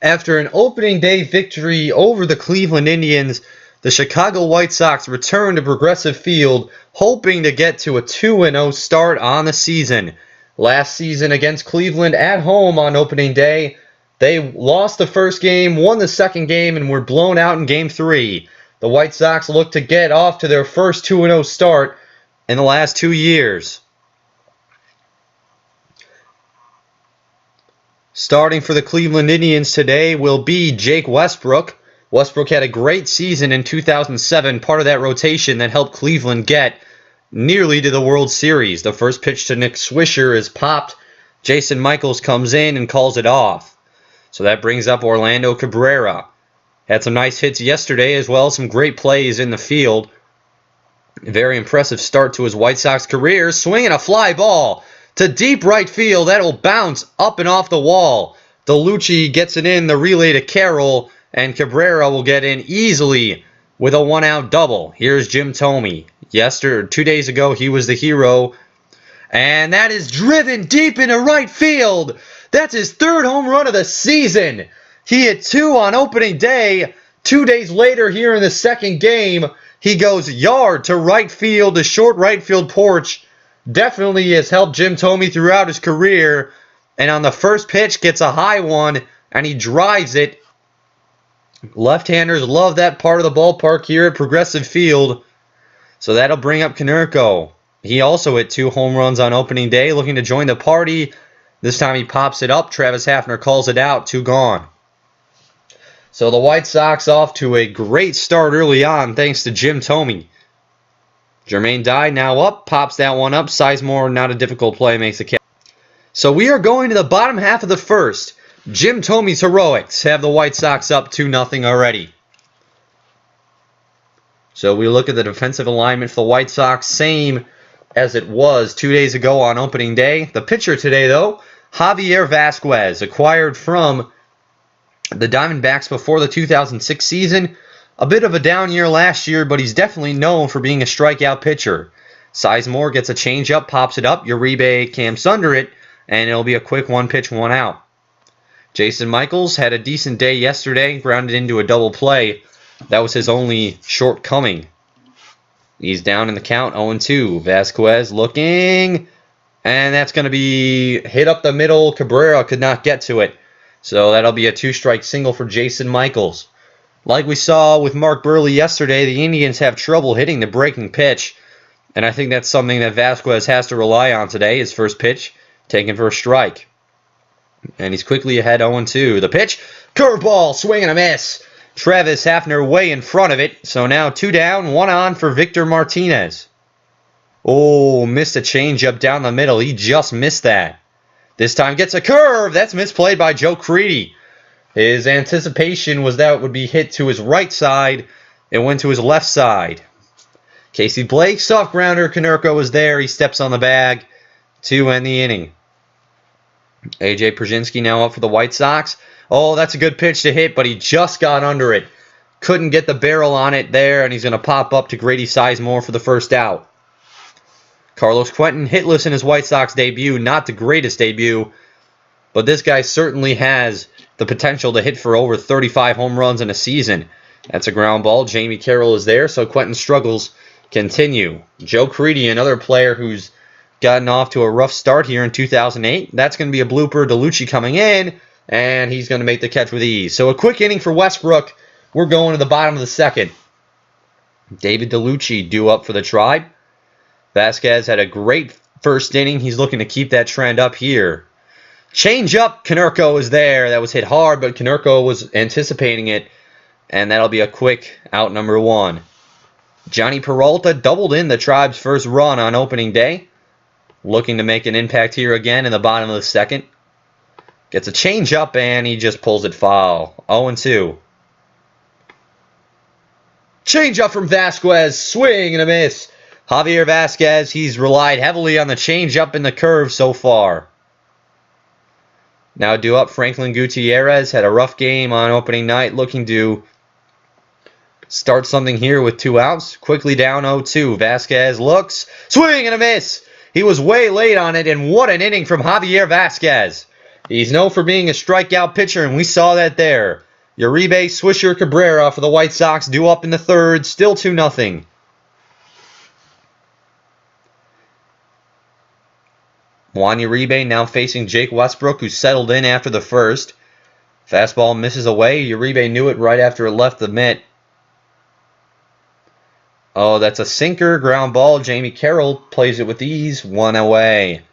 After an opening day victory over the Cleveland Indians, the Chicago White Sox return to Progressive Field, hoping to get to a 2-0 start on the season. Last season against Cleveland at home on opening day, they lost the first game, won the second game, and were blown out in Game 3. The White Sox look to get off to their first 2-0 start in the last 2 years. Starting for the Cleveland Indians today will be Jake Westbrook. Westbrook had a great season in 2007, part of that rotation that helped Cleveland get nearly to the World Series. The first pitch to Nick Swisher is popped. Jason Michaels comes in and calls it off. So that brings up Orlando Cabrera. Had some nice hits yesterday as well as some great plays in the field. A very impressive start to his White Sox career. Swinging a fly ball to deep right field. That will bounce up and off the wall. DeLucci gets it in the relay to Carroll, and Cabrera will get in easily with a one-out double. Here's Jim Thome. 2 days ago, he was the hero. And that is driven deep into right field. That's his third home run of the season. He hit 2 on opening day. 2 days later, here in the second game, he goes yard to right field, the short right field porch. Definitely has helped Jim Thome throughout his career. And on the first pitch, gets a high one, and he drives it. Left-handers love that part of the ballpark here at Progressive Field. So that'll bring up Konerko. He also hit 2 home runs on opening day, looking to join the party. This time he pops it up. Travis Hafner calls it out. 2 gone. So the White Sox off to a great start early on, thanks to Jim Thome. Jermaine Dye now up, pops that one up. Sizemore, not a difficult play, makes a catch. So we are going to the bottom half of the first. Jim Thome's heroics have the White Sox up 2-0 already. So we look at the defensive alignment for the White Sox, same as it was 2 days ago on opening day. The pitcher today, though, Javier Vasquez, acquired from the Diamondbacks before the 2006 season. A bit of a down year last year, but he's definitely known for being a strikeout pitcher. Sizemore gets a changeup, pops it up. Uribe camps under it, and it'll be a quick 1-pitch, 1-out. Jason Michaels had a decent day yesterday, grounded into a double play. That was his only shortcoming. He's down in the count, 0-2. Vasquez looking, and that's going to be hit up the middle. Cabrera could not get to it. So that'll be a 2-strike single for Jason Michaels. Like we saw with Mark Burley yesterday, the Indians have trouble hitting the breaking pitch. And I think that's something that Vasquez has to rely on today. His first pitch, taken for a strike. And he's quickly ahead 0-2. The pitch, curveball, swing and a miss. Travis Hafner way in front of it. So now 2 down, 1 on for Victor Martinez. Oh, missed a changeup down the middle. He just missed that. This time gets a curve. That's misplayed by Joe Creedy. His anticipation was that it would be hit to his right side. It went to his left side. Casey Blake, soft grounder. Konerko was there. He steps on the bag to end the inning. A.J. Przynski now up for the White Sox. Oh, that's a good pitch to hit, but he just got under it. Couldn't get the barrel on it there, and he's going to pop up to Grady Sizemore for the first out. Carlos Quentin hitless in his White Sox debut. Not the greatest debut, but this guy certainly has the potential to hit for over 35 home runs in a season. That's a ground ball. Jamie Carroll is there, so Quentin's struggles continue. Joe Creedy, another player who's gotten off to a rough start here in 2008. That's going to be a blooper. DeLucci coming in, and he's going to make the catch with ease. So a quick inning for Westbrook. We're going to the bottom of the second. David DeLucci due up for the Tribe. Vasquez had a great first inning. He's looking to keep that trend up here. Change up, Konerko is there. That was hit hard, but Konerko was anticipating it, and that'll be a quick out number 1. Johnny Peralta doubled in the Tribe's first run on opening day. Looking to make an impact here again in the bottom of the second. Gets a change up, and he just pulls it foul. 0-2. Change up from Vasquez. Swing and a miss. Javier Vasquez, he's relied heavily on the change up and the curve so far. Now due up, Franklin Gutierrez had a rough game on opening night, looking to start something here with 2 outs. Quickly down 0-2. Vasquez looks, swing and a miss. He was way late on it, and what an inning from Javier Vasquez. He's known for being a strikeout pitcher, and we saw that there. Uribe, Swisher, Cabrera for the White Sox due up in the third, still 2-0. Juan Uribe now facing Jake Westbrook, who settled in after the first. Fastball misses away. Uribe knew it right after it left the mitt. Oh, that's a sinker, ground ball. Jamie Carroll plays it with ease, 1 away.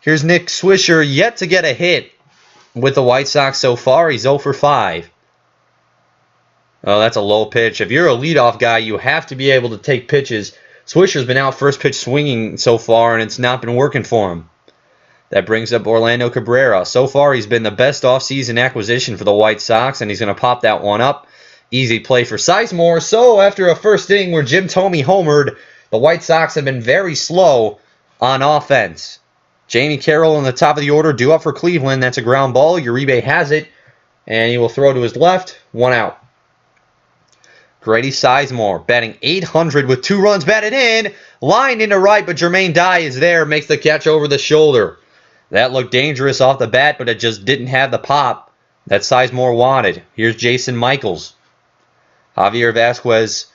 Here's Nick Swisher, yet to get a hit with the White Sox so far. He's 0 for 5. Oh, that's a low pitch. If you're a leadoff guy, you have to be able to take pitches. Swisher's been out first pitch swinging so far, and it's not been working for him. That brings up Orlando Cabrera. So far, he's been the best offseason acquisition for the White Sox, and he's going to pop that one up. Easy play for Sizemore. So after a first inning where Jim Thome homered, the White Sox have been very slow on offense. Jamie Carroll in the top of the order, due up for Cleveland. That's a ground ball. Uribe has it, and he will throw to his left. 1 out. Grady Sizemore batting .800 with 2 runs batted in. Lined into right, but Jermaine Dye is there. Makes the catch over the shoulder. That looked dangerous off the bat, but it just didn't have the pop that Sizemore wanted. Here's Jason Michaels. Javier Vasquez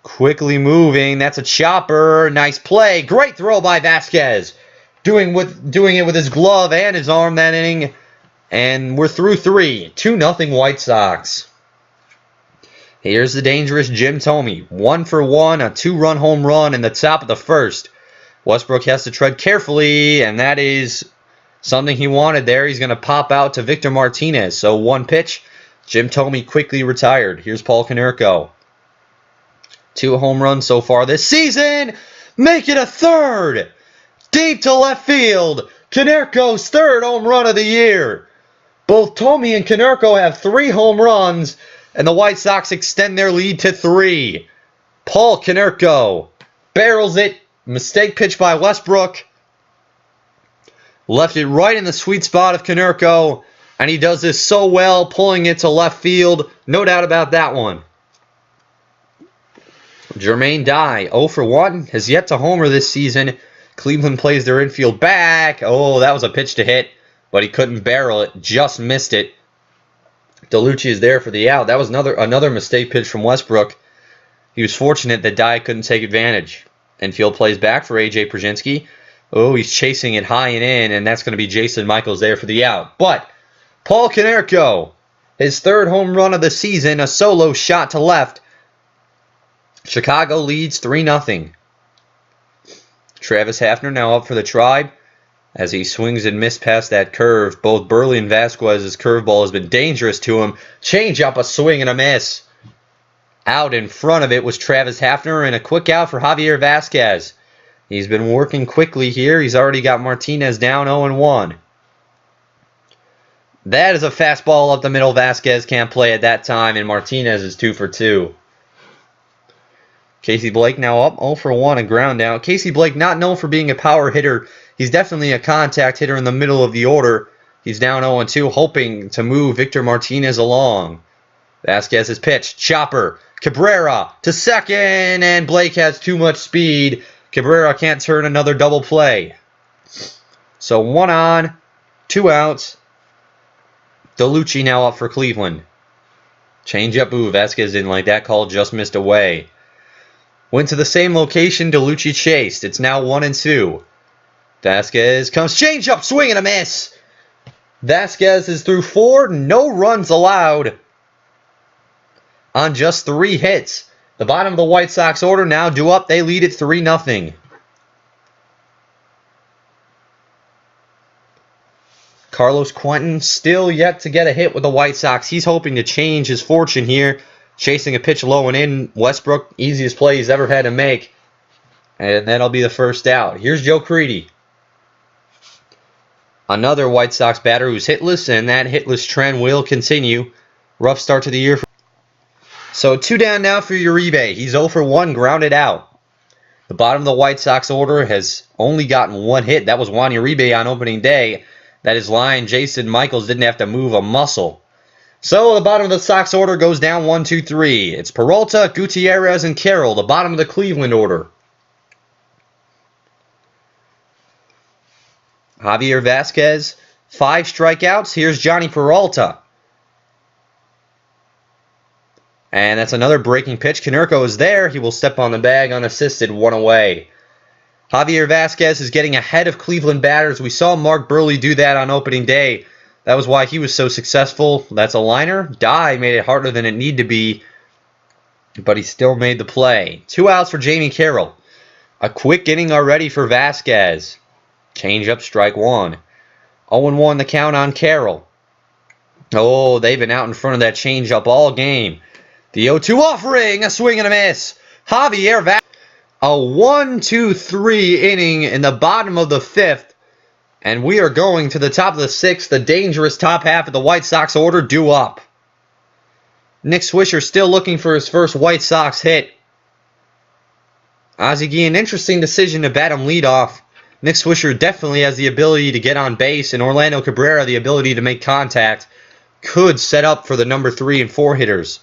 quickly moving. That's a chopper. Nice play. Great throw by Vasquez. Doing it with his glove and his arm that inning. And we're through 3. 2-0 White Sox. Here's the dangerous Jim Thome. 1 for 1, a 2-run home run in the top of the first. Westbrook has to tread carefully, and that is something he wanted there. He's going to pop out to Victor Martinez. So 1 pitch. Jim Thome quickly retired. Here's Paul Konerko. 2 home runs so far this season. Make it a third. Deep to left field. Konerko's 3rd home run of the year. Both Thome and Konerko have 3 home runs, and the White Sox extend their lead to 3. Paul Konerko barrels it. Mistake pitch by Westbrook. Left it right in the sweet spot of Konerko, and he does this so well, pulling it to left field. No doubt about that one. Jermaine Dye, 0 for 1, has yet to homer this season. Cleveland plays their infield back. Oh, that was a pitch to hit, but he couldn't barrel it. Just missed it. DeLucci is there for the out. That was another mistake pitch from Westbrook. He was fortunate that Dye couldn't take advantage. Infield plays back for A.J. Przynski. Oh, he's chasing it high and in, and that's going to be Jason Michaels there for the out. But Paul Konerko, his 3rd home run of the season, a solo shot to left. Chicago leads 3-0. Travis Hafner now up for the Tribe as he swings and misses past that curve. Both Burley and Vasquez's curveball has been dangerous to him. Change up, a swing and a miss. Out in front of it was Travis Hafner, and a quick out for Javier Vasquez. He's been working quickly here. He's already got Martinez down 0-1. That is a fastball up the middle. Vasquez can't play at that time, and Martinez is 2 for 2. Casey Blake now up 0 for 1, a ground out. Casey Blake not known for being a power hitter. He's definitely a contact hitter in the middle of the order. He's down 0-2, hoping to move Victor Martinez along. Vasquez has pitched. Chopper. Cabrera to second, and Blake has too much speed. Cabrera can't turn another double play. So 1 on, 2 outs. DeLucci now up for Cleveland. Change up. Ooh, Vasquez didn't like that call, just missed away. Went to the same location DeLucci chased. It's now 1-2. Vasquez comes, change up, swing and a miss. Vasquez is through 4, no runs allowed on just 3 hits. The bottom of the White Sox order now due up. They lead it 3-0. Carlos Quentin still yet to get a hit with the White Sox. He's hoping to change his fortune here. Chasing a pitch low and in. Westbrook, easiest play he's ever had to make. And that'll be the first out. Here's Joe Crede. Another White Sox batter who's hitless, and that hitless trend will continue. Rough start to the year. So 2 down now for Uribe. He's 0 for 1, grounded out. The bottom of the White Sox order has only gotten 1 hit. That was Juan Uribe on opening day. That is line. Jason Michaels didn't have to move a muscle. So the bottom of the Sox order goes down 1, 2, 3. It's Peralta, Gutierrez, and Carroll. The bottom of the Cleveland order. Javier Vasquez 5 strikeouts. Here's Johnny Peralta. And that's another breaking pitch. Konerko is there. He will step on the bag unassisted, 1 away. Javier Vasquez is getting ahead of Cleveland batters. We saw Mark Burley do that on opening day. That was why he was so successful. That's a liner. Dye made it harder than it needed to be, but he still made the play. 2 outs for Jamie Carroll. A quick inning already for Vasquez. Change up, strike 1. 0-1 the count on Carroll. Oh, they've been out in front of that change-up all game. The 0-2 offering, a swing and a miss. Javier Vasquez. A 1-2-3 inning in the bottom of the 5th. And we are going to the top of the 6th. The dangerous top half of the White Sox order due up. Nick Swisher still looking for his first White Sox hit. Ozzie Guillen, an interesting decision to bat him leadoff. Nick Swisher definitely has the ability to get on base, and Orlando Cabrera the ability to make contact. Could set up for the number 3 and 4 hitters.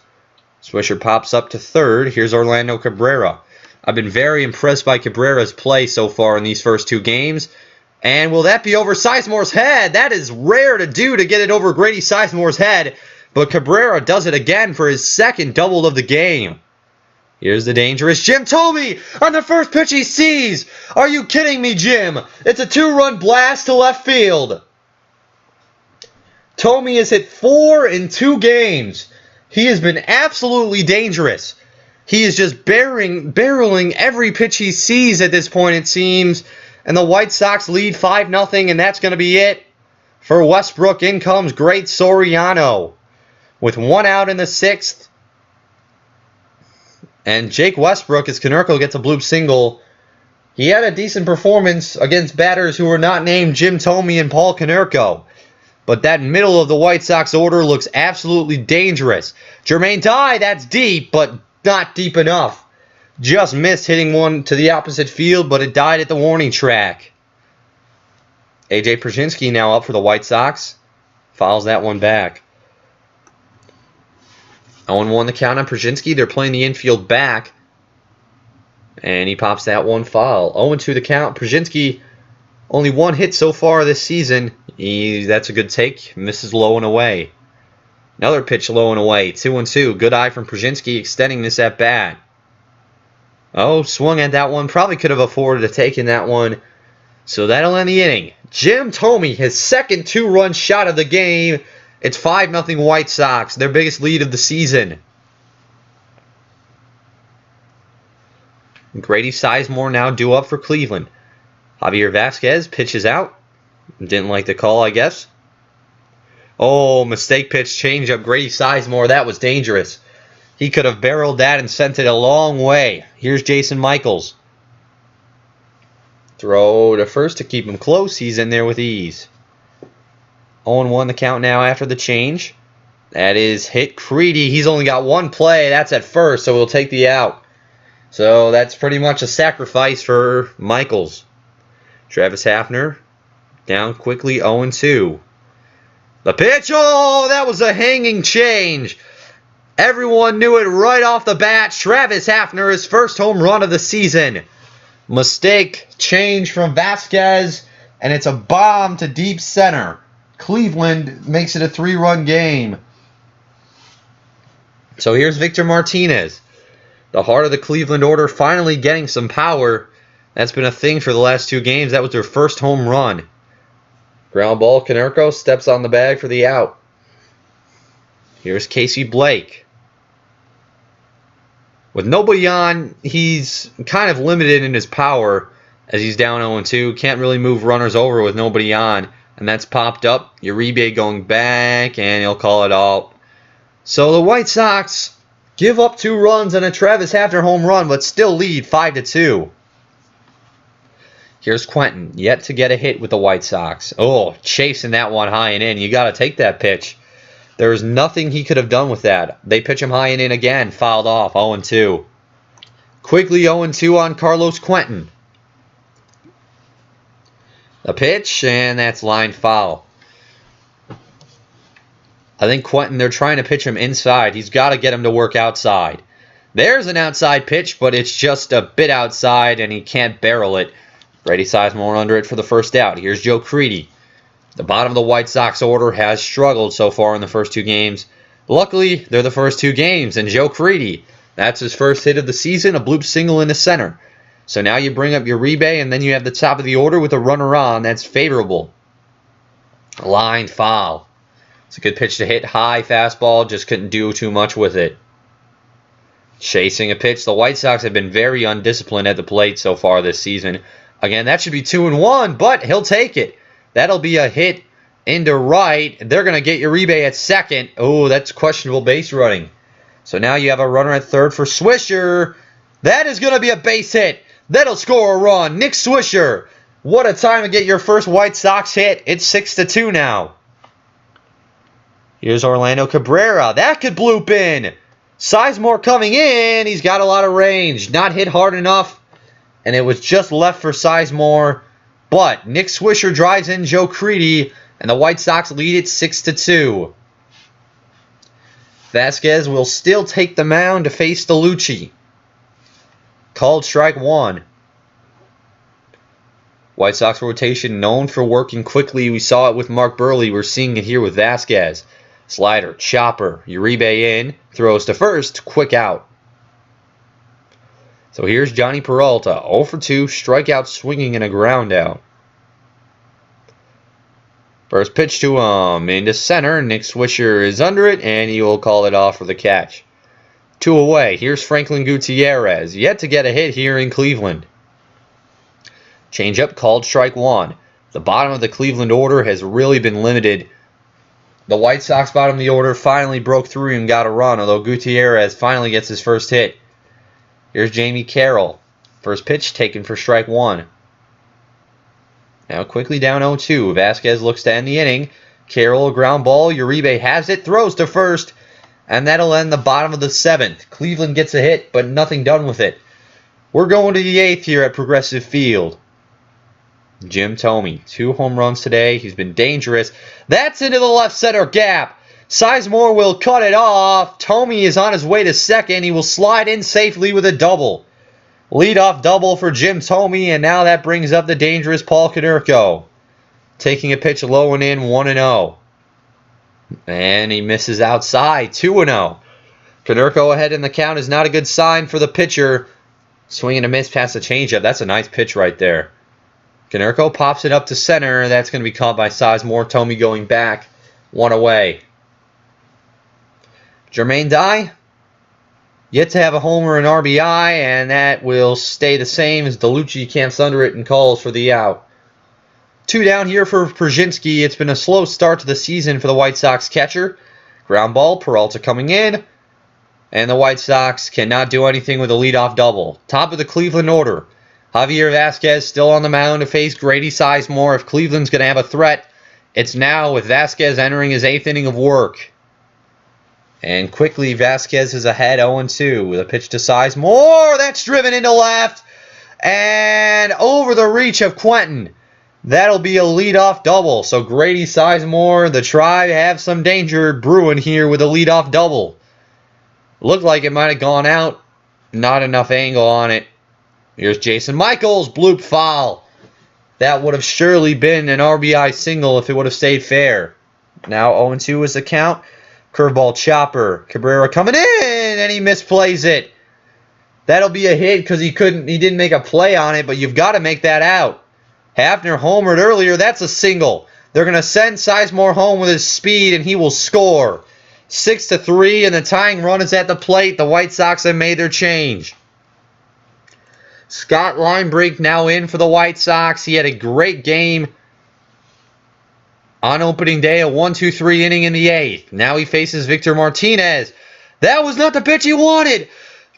Swisher pops up to third. Here's Orlando Cabrera. I've been very impressed by Cabrera's play so far in these first 2 games. And will that be over Sizemore's head? That is rare to do, to get it over Grady Sizemore's head. But Cabrera does it again for his second double of the game. Here's the dangerous Jim Thome on the first pitch he sees. Are you kidding me, Jim? It's a 2-run blast to left field. Thome has hit 4 in 2 games. He has been absolutely dangerous. He is just barreling every pitch he sees at this point, it seems. And the White Sox lead 5-0, and that's going to be it. For Westbrook, in comes great Soriano. With 1 out in the 6th. And Jake Westbrook, as Konerko gets a bloop single. He had a decent performance against batters who were not named Jim Thome and Paul Konerko. But that middle of the White Sox order looks absolutely dangerous. Jermaine Dye, that's deep, but not deep enough. Just missed hitting one to the opposite field, but it died at the warning track. A.J. Przynski now up for the White Sox. Fouls that one back. 0-1 the count on Przynski. They're playing the infield back. And he pops that one foul. 0-2 the count. Przynski, only 1 hit so far this season. That's a good take. Misses low and away. Another pitch low and away. 2-2. Good eye from Przynski extending this at bat. Oh, swung at that one. Probably could have afforded to take in that one. So that'll end the inning. Jim Thome, his second 2-run shot of the game. It's 5-0 White Sox, their biggest lead of the season. Grady Sizemore now due up for Cleveland. Javier Vasquez pitches out. Didn't like the call, I guess. Oh, mistake pitch, changeup. Grady Sizemore, that was dangerous. He could have barreled that and sent it a long way. Here's Jason Michaels. Throw to first to keep him close. He's in there with ease. 0-1 the count now after the change. That is hit Creedy. He's only got 1 play. That's at first, so we'll take the out. So that's pretty much a sacrifice for Michaels. Travis Hafner down quickly, 0-2. The pitch. Oh, that was a hanging change. Everyone knew it right off the bat. Travis Hafner, his first home run of the season. Mistake change from Vasquez, and it's a bomb to deep center. Cleveland makes it a 3-run game. So here's Victor Martinez. The heart of the Cleveland order finally getting some power. That's been a thing for the last 2 games. That was their first home run. Ground ball. Konerko steps on the bag for the out. Here's Casey Blake. With nobody on, he's kind of limited in his power as he's down 0-2. Can't really move runners over with nobody on. And that's popped up. Uribe going back, and he'll call it out. So the White Sox give up 2 runs and a Travis Hafner home run, but still lead 5-2. Here's Quentin, yet to get a hit with the White Sox. Oh, chasing that one high and in. You got to take that pitch. There is nothing he could have done with that. They pitch him high and in again, fouled off, 0-2. Quickly 0-2 on Carlos Quentin. A pitch, and that's line foul. I think Quentin, they're trying to pitch him inside. He's got to get him to work outside. There's an outside pitch, but it's just a bit outside, and he can't barrel it. Grady Sizemore under it for the first out. Here's Joe Creedy. The bottom of the White Sox order has struggled so far in the first two games. Luckily, they're the first two games, and Joe Crede, that's his first hit of the season, a bloop single in the center. So now you bring up Uribe, and then you have the top of the order with a runner on. That's favorable. Line foul. It's a good pitch to hit. High fastball, just couldn't do too much with it. Chasing a pitch. The White Sox have been very undisciplined at the plate so far this season. Again, that should be 2-1, but he'll take it. That'll be a hit into right. They're going to get Uribe at second. Oh, that's questionable base running. So now you have a runner at third for Swisher. That is going to be a base hit. That'll score a run. Nick Swisher. What a time to get your first White Sox hit. It's 6-2 now. Here's Orlando Cabrera. That could bloop in. Sizemore coming in. He's got a lot of range. Not hit hard enough. And it was just left for Sizemore. But Nick Swisher drives in Joe Crede. And the White Sox lead it 6-2. Vasquez will still take the mound to face DeLucci. Called strike one. White Sox rotation known for working quickly. We saw it with Mark Burley. We're seeing it here with Vasquez. Slider, chopper, Uribe in, throws to first, quick out. So here's Johnny Peralta, 0 for 2, strikeout swinging and a ground out. First pitch to him, into center. Nick Swisher is under it, and he will call it off for the catch. 2 away. Here's Franklin Gutierrez, yet to get a hit here in Cleveland. Changeup called strike one. The bottom of the Cleveland order has really been limited. The White Sox bottom of the order finally broke through and got a run, although Gutierrez finally gets his first hit. Here's Jamie Carroll. First pitch taken for strike one. Now quickly down 0-2. Vasquez looks to end the inning. Carroll, a ground ball. Uribe has it, throws to first. And that'll end the bottom of the 7th. Cleveland gets a hit, but nothing done with it. We're going to the 8th here at Progressive Field. Jim Thome, 2 home runs today. He's been dangerous. That's into the left center gap. Sizemore will cut it off. Thome is on his way to second. He will slide in safely with a double. Leadoff double for Jim Thome, and now that brings up the dangerous Paul Konerko. Taking a pitch low and in, 1-0. And he misses outside, 2-0. Konerko ahead in the count is not a good sign for the pitcher. Swing and a miss past the changeup. That's a nice pitch right there. Konerko pops it up to center. That's going to be caught by Sizemore. Thome going back. 1 away. Jermaine Dye, yet to have a homer and RBI, and that will stay the same as DeLucci camps under it and calls for the out. 2 down here for Przynski. It's been a slow start to the season for the White Sox catcher. Ground ball, Peralta coming in, and the White Sox cannot do anything with a leadoff double. Top of the Cleveland order. Javier Vasquez still on the mound to face Grady Sizemore. If Cleveland's going to have a threat, it's now with Vasquez entering his 8th inning of work. And quickly, Vasquez is ahead 0-2 with a pitch to Sizemore. That's driven into left and over the reach of Quentin. That'll be a leadoff double. So Grady Sizemore, the Tribe, have some danger brewing here with a leadoff double. Looked like it might have gone out. Not enough angle on it. Here's Jason Michaels, bloop foul. That would have surely been an RBI single if it would have stayed fair. Now 0-2 is the count. Curveball chopper. Cabrera coming in, and he misplays it. That'll be a hit because he didn't make a play on it, but you've got to make that out. Hafner homered earlier. That's a single. They're going to send Sizemore home with his speed, and he will score. 6-3, and the tying run is at the plate. The White Sox have made their change. Scott Linebrink now in for the White Sox. He had a great game on opening day, a 1-2-3 inning in the 8th. Now he faces Victor Martinez. That was not the pitch he wanted.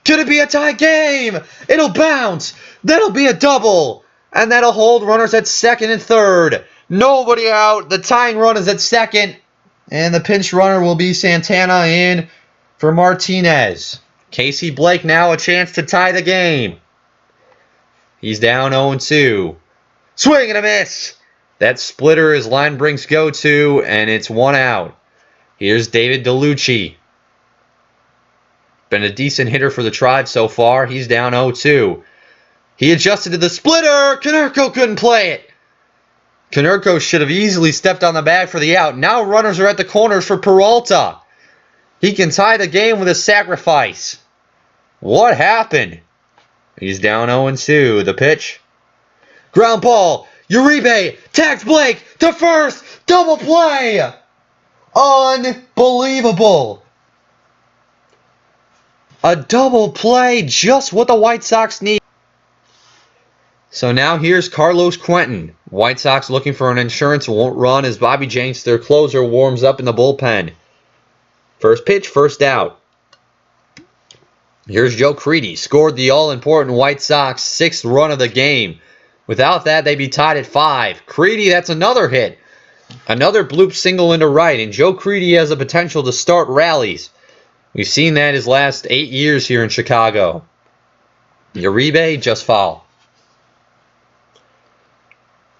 Could it be a tie game? It'll bounce. That'll be a double. And that'll hold runners at second and third. Nobody out. The tying run is at second. And the pinch runner will be Santana in for Martinez. Casey Blake now a chance to tie the game. He's down 0-2. Swing and a miss. That splitter is Linebrink's go-to, and it's 1 out. Here's David DeLucci. Been a decent hitter for the Tribe so far. He's down 0-2. He adjusted to the splitter. Konerko couldn't play it. Konerko should have easily stepped on the bag for the out. Now runners are at the corners for Peralta. He can tie the game with a sacrifice. What happened? He's down 0-2. The pitch. Ground ball. Uribe tags Blake to first. Double play. Unbelievable. A double play, just what the White Sox need. So now here's Carlos Quentin. White Sox looking for an insurance run as Bobby Jenks, their closer, warms up in the bullpen. First pitch, first out. Here's Joe Crede. Scored the all-important White Sox 6th run of the game. Without that, they'd be tied at 5. Crede, that's another hit. Another bloop single into right, and Joe Crede has the potential to start rallies. We've seen that his last 8 years here in Chicago. Uribe, just foul.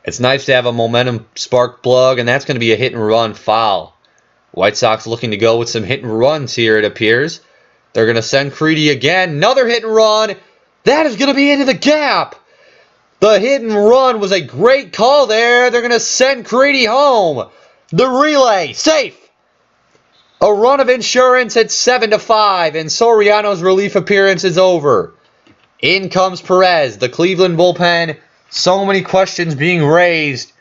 It's nice to have a momentum spark plug, and that's going to be a hit-and-run foul. White Sox looking to go with some hit-and-runs here, it appears. They're going to send Crede again. Another hit-and-run. That is going to be into the gap. The hit-and-run was a great call there. They're going to send Crede home. The relay, safe. A run of insurance at 7-5, and Soriano's relief appearance is over. In comes Perez, the Cleveland bullpen. So many questions being raised.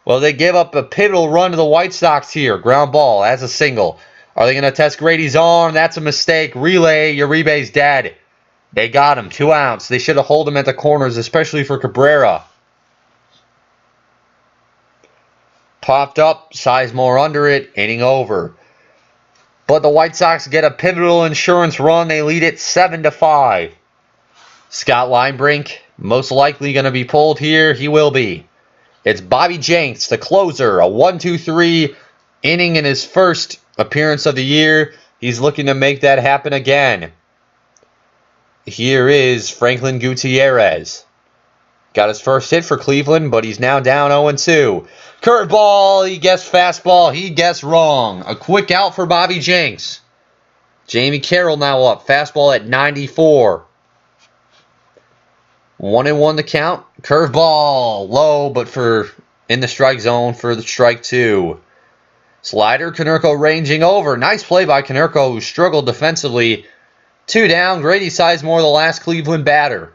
Well, they give up a pivotal run to the White Sox here. Ground ball, that's a single. Are they going to test Grady's arm? That's a mistake. Relay, Uribe's dead. They got him, 2 outs. They should have held him at the corners, especially for Cabrera. Popped up, Sizemore under it, inning over. But the White Sox get a pivotal insurance run. They lead it 7-5. Scott Linebrink, most likely going to be pulled here. He will be. It's Bobby Jenks, the closer, a 1-2-3 inning in his first appearance of the year. He's looking to make that happen again. Here is Franklin Gutierrez. Got his first hit for Cleveland, but he's now down 0-2. Curveball, he guessed fastball, he guessed wrong. A quick out for Bobby Jenks. Jamie Carroll now up, fastball at 94. 1-1 the count. Curveball, low, but in the strike zone for the strike 2. Slider, Konerko ranging over. Nice play by Konerko, who struggled defensively. 2 down, Grady Sizemore, the last Cleveland batter.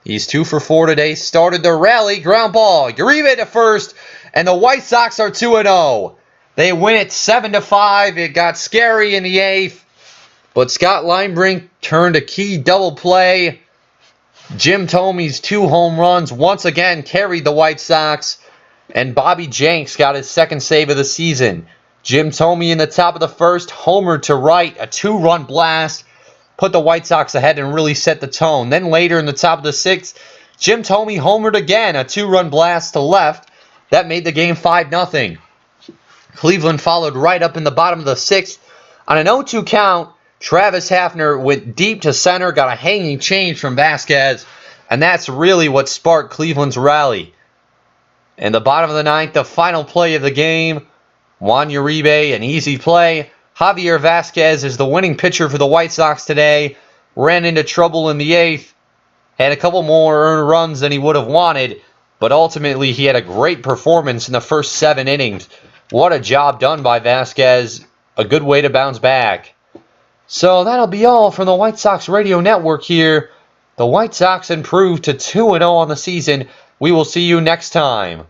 He's 2 for 4 today. Started the rally. Ground ball. Uribe to first. And the White Sox are 2-0. They win it 7-5. It got scary in the 8th. But Scott Linebrink turned a key double play. Jim Thome's 2 home runs once again carried the White Sox. And Bobby Jenks got his 2nd save of the season. Jim Thome in the top of the first. Homer to right. A 2-run blast. Put the White Sox ahead and really set the tone. Then later in the top of the 6th, Jim Thome homered again, a 2-run blast to left. That made the game 5-0. Cleveland followed right up in the bottom of the 6th. On an 0-2 count, Travis Hafner went deep to center, got a hanging change from Vasquez, and that's really what sparked Cleveland's rally. In the bottom of the 9th, the final play of the game, Juan Uribe, an easy play. Javier Vasquez is the winning pitcher for the White Sox today. Ran into trouble in the 8th. Had a couple more earned runs than he would have wanted. But ultimately, he had a great performance in the first 7 innings. What a job done by Vasquez. A good way to bounce back. So that'll be all from the White Sox Radio Network here. The White Sox improved to 2-0 on the season. We will see you next time.